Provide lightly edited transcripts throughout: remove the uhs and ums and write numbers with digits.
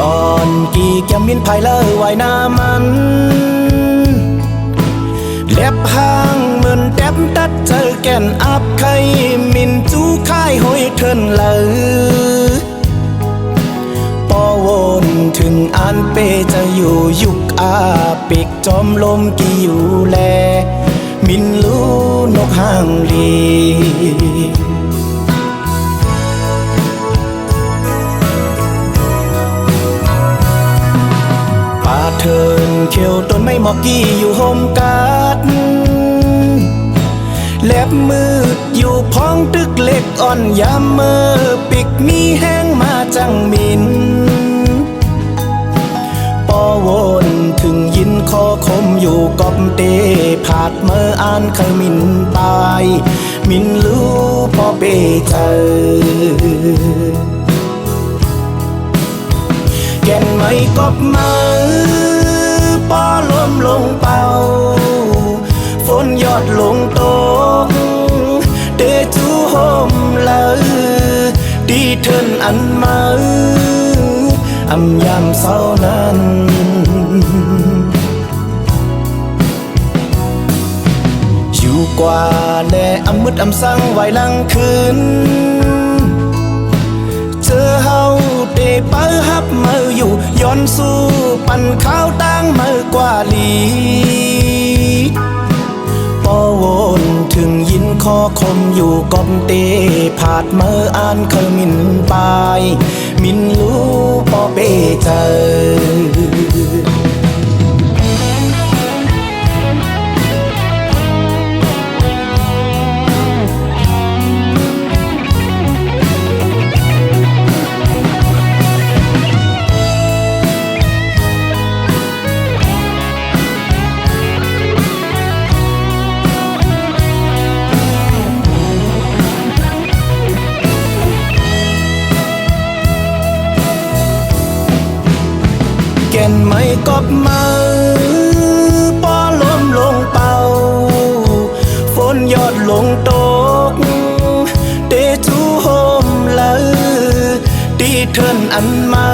ก่อนกี่แก้มมินภายเลอไว้หน้ามันเล็บห้างเหมือนแต้มตัดเจอแก่นอับไข่มินจูค่ายหอยเทินเลยปอวนถึงอันเปจะอยู่ยุกอาปิกจอมลมกี่อยู่แลมินรู้นกห่างลีป่าเทินเขียวต้นไม้หมอกกี้อยู่โฮมกัดเล็บมืดอยู่พ้องตึกเล็กอ่อนยามเมื่อปิกมีแห้งมาจังมินปอวนถึงยินคอคมอยู่กอบเตผาดเมื่ออ่านเคยมินตายมินรู้พอเปเจอแก่นไม่กอบมือปอล้มลงเป่าฝนยอดลงตกเดจูโฮมเลยดีเทินอันมาอำยามเศร้านั้นอยู่กว่าแลอำมืดอำสั่งไว้หลังคืนเจอเฮาเดเปิฮับมืออยู่ย้อนสู้ปั่นข้าวตั้งมือกว่าลีปอวนถึงยินคอคมอยู่กอบเตผาดเมื่ออ่านเคยมินปายมินรู้ปอเปเจอแก่นไม่กอบมือปอล้มลงเป่าฝนยอดลงตกเตจูโฮมเลยดีเทินอันมา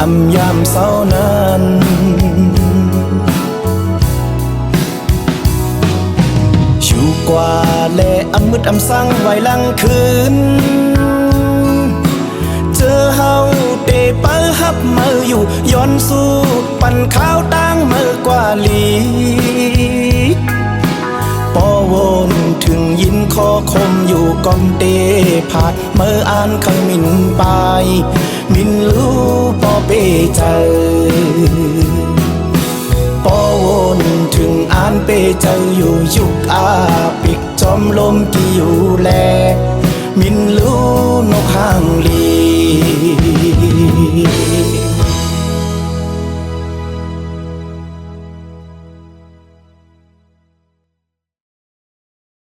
อำยามเศร้านั้นชูกว่าแลอำมืดอำสั่งไว้หลังคืนเจอเฮาเดเปิฮับมืออยู่ย้อนสู้ปั่นข้าวตั้งมือกว่าลีปอวนถึงยินคอคมอยู่กอมเตผาดเมื่ออ่านเคยมินปายมินรู้ปอเปเจอปอวนถึงอ่านเปเจออยู่ยุกอาปิกจอมลมกี่อยู่แลมินรู้นกห่างลี